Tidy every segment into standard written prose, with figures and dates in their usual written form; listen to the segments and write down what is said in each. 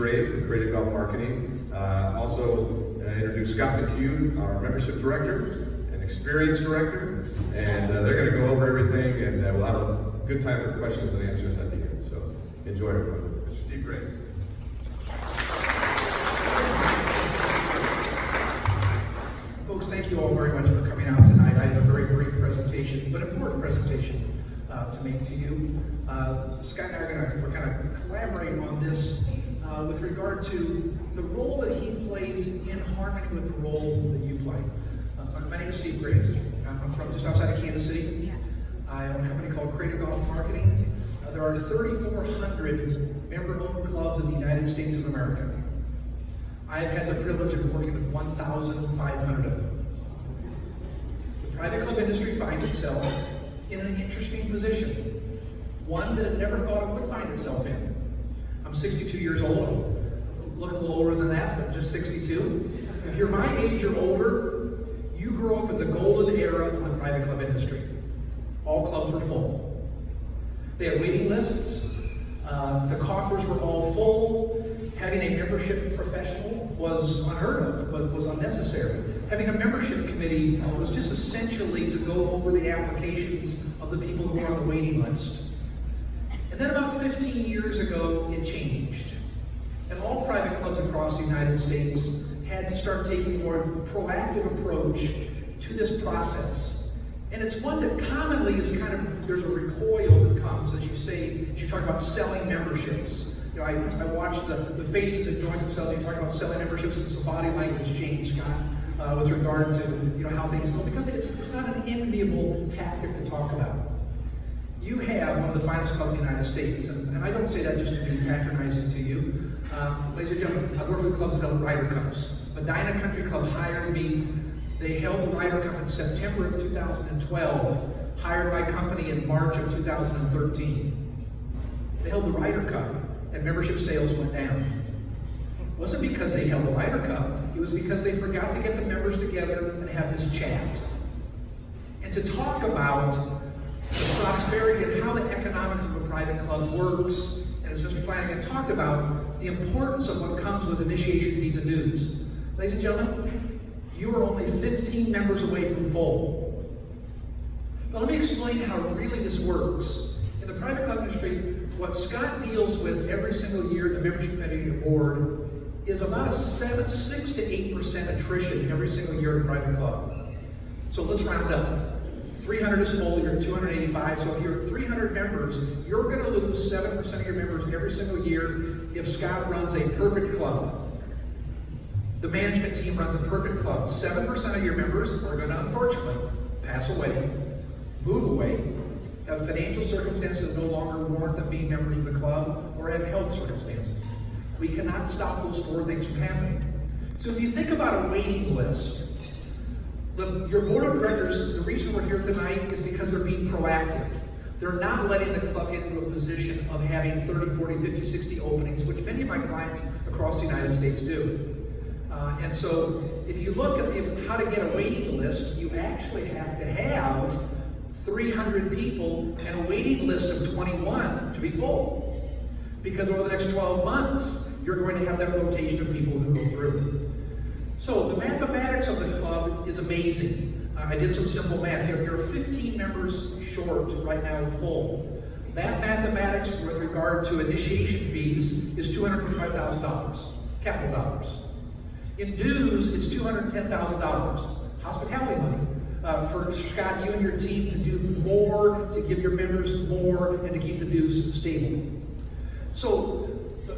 Graves with Creative Golf Marketing. Also introduce Scott McHugh, our Membership Director and Experience Director. And they're going to go over everything, and we'll have a good time for questions and answers at the end. So enjoy, everyone. Mr. Steve Graves. Folks, thank you all very much for coming out tonight. I have a very brief presentation, but important presentation to make to you. Scott and I we're kind of collaborating on this with regard to the role that he plays in harmony with the role that you play. My name is Steve Graves. I'm from just outside of Kansas City. I own a company called Creative Golf Marketing. There are 3,400 member-owned clubs in the United States of America. I have had the privilege of working with 1,500 of them. The private club industry finds itself in an interesting position, one that it never thought it would find itself in. I'm 62 years old. Look a little older than that, but just 62. If you're my age or older, you grew up in the golden era of the private club industry. All clubs were full. They had waiting lists. The coffers were all full. Having a membership professional was unheard of, was unnecessary. Having a membership committee was just essentially to go over the applications of the people who were on the waiting list. And then about 15 years ago, it changed. And all private clubs across the United States had to start taking a more proactive approach to this process. And it's one that commonly is kind of, there's a recoil that comes, as you talk about selling memberships. You know, I watched the faces that joined themselves. You talk about selling memberships, and the body language changed, Scott, with regard to how things go, because it's not an enviable tactic to talk about. You have one of the finest clubs in the United States, and I don't say that just to be patronizing to you. Ladies and gentlemen, I've worked with clubs that held Ryder Cups. Medina Country Club hired me. They held the Ryder Cup in September of 2012, hired my company in March of 2013. They held the Ryder Cup, and membership sales went down. It wasn't because they held the Ryder Cup, it was because they forgot to get the members together and have this chat. And to talk about the prosperity and how the economics of a private club works, and as Mr. Flanagan talked about, the importance of what comes with initiation fees and dues. Ladies and gentlemen, you are only 15 members away from full. But let me explain how really this works. In the private club industry, what Scott deals with every single year at the membership committee and board is about a 6 to 8% attrition every single year at a private club. So let's round up. 300 is full, you're at 285. So if you're 300 members, you're going to lose 7% of your members every single year if Scott runs a perfect club. The management team runs a perfect club. 7% of your members are going to, unfortunately, pass away, move away, have financial circumstances that no longer warrant them being members of the club, or have health circumstances. We cannot stop those four things from happening. So if you think about a waiting list, your board of directors, the reason we're here tonight is because they're being proactive. They're not letting the club get into a position of having 30, 40, 50, 60 openings, which many of my clients across the United States do. And so if you look at how to get a waiting list, you actually have to have 300 people and a waiting list of 21 to be full. Because over the next 12 months, you're going to have that rotation of people who go through. So the mathematics of the club is amazing. I did some simple math here. You're 15 members short right now full. That mathematics with regard to initiation fees is $225,000, capital dollars. In dues, it's $210,000, hospitality money. For Scott, you and your team to do more, to give your members more, and to keep the dues stable. So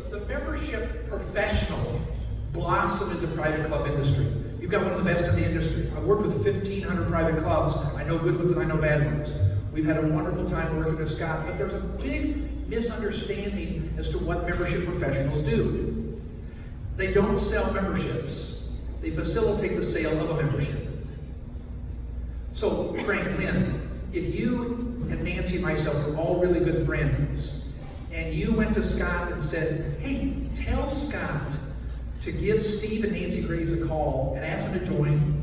the membership professional blossomed in the private club industry. You've got one of the best in the industry. I've worked with 1,500 private clubs. I know good ones and I know bad ones. We've had a wonderful time working with Scott, but there's a big misunderstanding as to what membership professionals do. They don't sell memberships. They facilitate the sale of a membership. So, Frank, Lynn, if you and Nancy and myself are all really good friends, and you went to Scott and said, hey, tell Scott to give Steve and Nancy Graves a call and ask them to join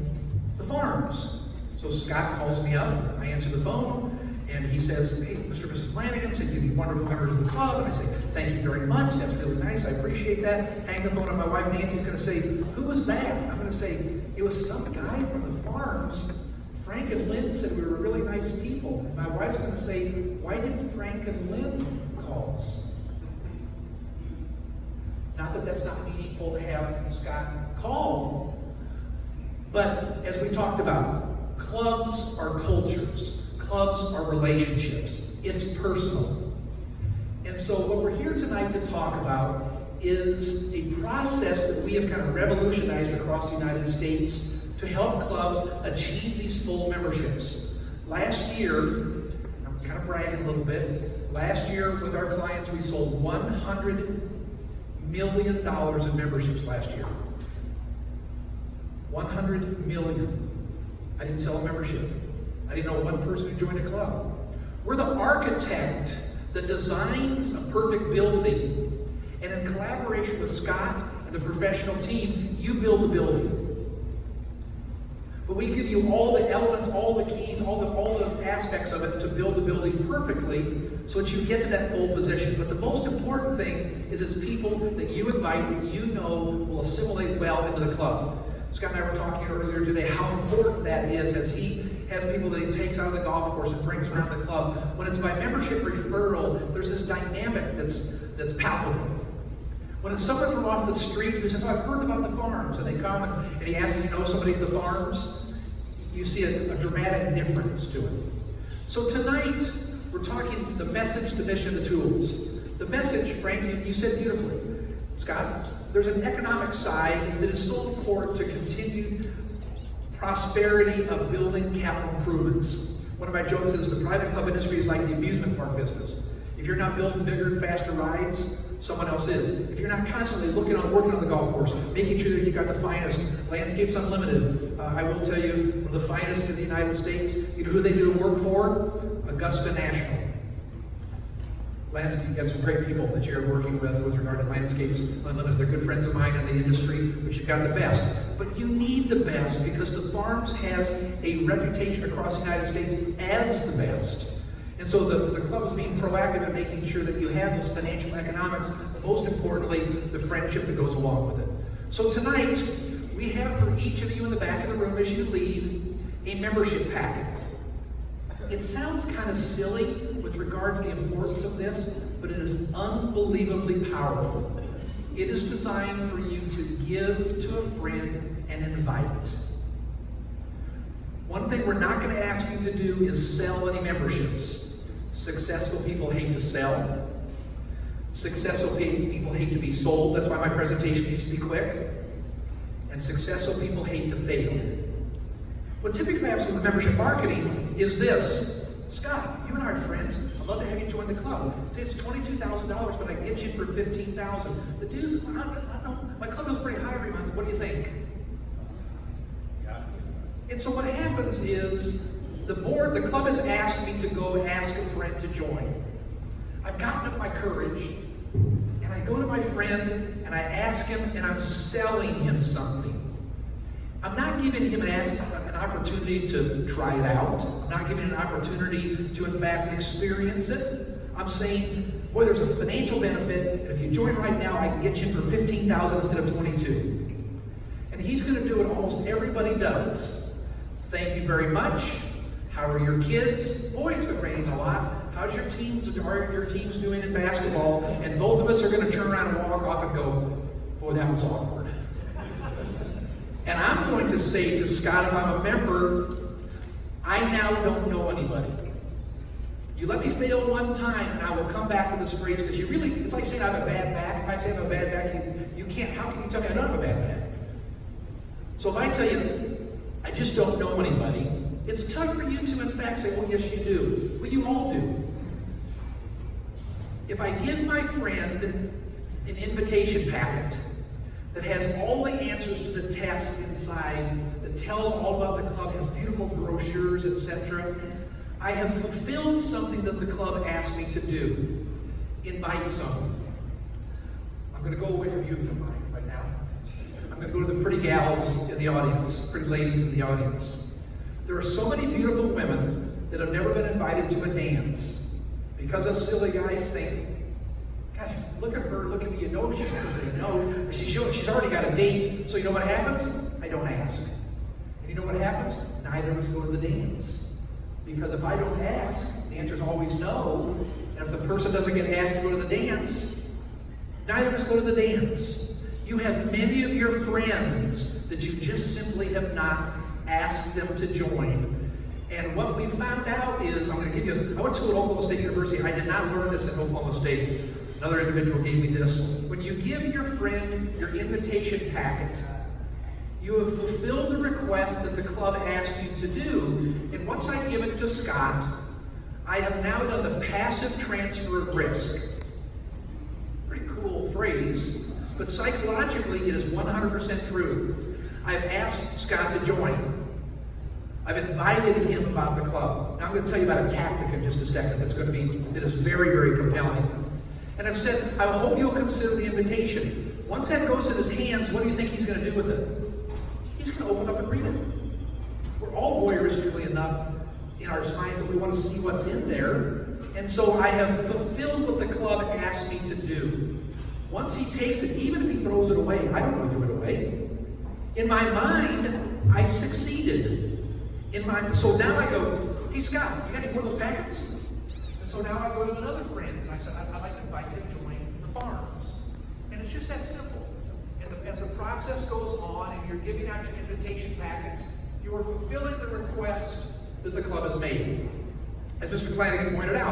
the farms. So Scott calls me up, I answer the phone, And he says, hey, Mr. and Mrs. Flanagan said you'd be wonderful members of the club. And I say, thank you very much. That's really nice. I appreciate that. Hang the phone up. My wife Nancy's going to say, who was that? I'm going to say, it was some guy from the farms. Frank and Lynn said we were really nice people. And my wife's going to say, why didn't Frank and Lynn call us? Not that that's not meaningful to have Scott call, but as we talked about, clubs are cultures. Clubs are relationships. It's personal. And so what we're here tonight to talk about is a process that we have kind of revolutionized across the United States to help clubs achieve these full memberships. Last year, I'm kind of bragging a little bit, last year with our clients we sold $100 million in memberships last year. 100 million. I didn't sell a membership. I didn't know one person who joined a club. We're the architect that designs a perfect building, and in collaboration with Scott and the professional team, you build the building. But we give you all the elements, all the keys, all the aspects of it to build the building perfectly so that you get to that full position. But the most important thing is it's people that you invite that you know will assimilate well into the club. Scott and I were talking earlier today how important that is as he has people that he takes out of the golf course and brings around the club. When it's by membership referral, there's this dynamic that's palpable. When it's someone from off the street who says, oh, I've heard about the farms, and they come and he asks if you know somebody at the farms, you see a dramatic difference to it. So tonight, we're talking the message, the mission, the tools. The message, Frank, you said beautifully, Scott, there's an economic side that is so important to continued prosperity of building capital improvements. One of my jokes is the private club industry is like the amusement park business. If you're not building bigger and faster rides, someone else is. If you're not constantly working on the golf course, making sure that you've got the finest, Landscapes Unlimited, I will tell you, one of the finest in the United States. You know who they do the work for? Augusta National. You've got some great people that you're working with regard to Landscapes Unlimited. They're good friends of mine in the industry, but you've got the best. But you need the best because the Farms has a reputation across the United States as the best. And so the club is being proactive in making sure that you have those financial economics, but most importantly, the friendship that goes along with it. So tonight, we have for each of you in the back of the room as you leave, a membership packet. It sounds kind of silly with regard to the importance of this, but it is unbelievably powerful. It is designed for you to give to a friend and invite. One thing we're not going to ask you to do is sell any memberships. Successful people hate to sell. Successful people hate to be sold. That's why my presentation needs to be quick. And successful people hate to fail. What typically happens with membership marketing is this. Scott, you and I are friends. I'd love to have you join the club. Say it's $22,000, but I can get you for $15,000. The dues, I don't know, my club is pretty high every month. What do you think? And so what happens is the club has asked me to go ask a friend to join. I've gotten up my courage and I go to my friend and I ask him and I'm selling him something. I'm not giving him an opportunity to try it out. I'm not giving him an opportunity to in fact experience it. I'm saying, boy, there's a financial benefit, and if you join right now, I can get you for $15,000 instead of $22,000. And he's going to do what almost everybody does. Thank you very much. How are your kids? Boy, it's been raining a lot. How's your teams doing in basketball? And both of us are going to turn around and walk off and go, boy, that was awkward. And I'm going to say to Scott, if I'm a member, I now don't know anybody. You let me fail one time, and I will come back with this phrase, because it's like saying I have a bad back. If I say I have a bad back, you can't, how can you tell me I don't have a bad back? So if I tell you, I just don't know anybody, it's tough for you to in fact say, oh yes you do. Well, you all do. If I give my friend an invitation packet that has all the answers to the test inside, that tells all about the club, has beautiful brochures, etc., I have fulfilled something that the club asked me to do. Invite someone. I'm going to go away from you if you don't mind right now. I'm going to go to the pretty gals in the audience, pretty ladies in the audience. There are so many beautiful women that have never been invited to a dance because us silly guys think, gosh, look at her, look at me, you know she's going to say no. She's already got a date, so you know what happens? I don't ask. And you know what happens? Neither of us go to the dance. Because if I don't ask, the answer is always no. And if the person doesn't get asked to go to the dance, neither of us go to the dance. You have many of your friends that you just simply have not asked them to join. And what we found out is, I'm going to give you, I went to school at Oklahoma State University. I did not learn this at Oklahoma State. Another individual gave me this. When you give your friend your invitation packet, you have fulfilled the request that the club asked you to do. And once I give it to Scott, I have now done the passive transfer of risk. Pretty cool phrase, but psychologically it is 100% true. I've asked Scott to join. I've invited him about the club. Now I'm going to tell you about a tactic in just a second that is very, very compelling. And I've said, I hope you'll consider the invitation. Once that goes in his hands, what do you think he's going to do with it? He's going to open up and read it. We're all voyeuristically enough in our minds that we want to see what's in there. And so I have fulfilled what the club asked me to do. Once he takes it, even if he throws it away, I don't know if he threw it away. In my mind, I succeeded. So now I go, hey Scott, you got any more of those packets? And so now I go to another friend and I said, I'd like to invite you to join the farms. And it's just that simple. And as the process goes on and you're giving out your invitation packets, you are fulfilling the request that the club has made. As Mr. Flanagan pointed out,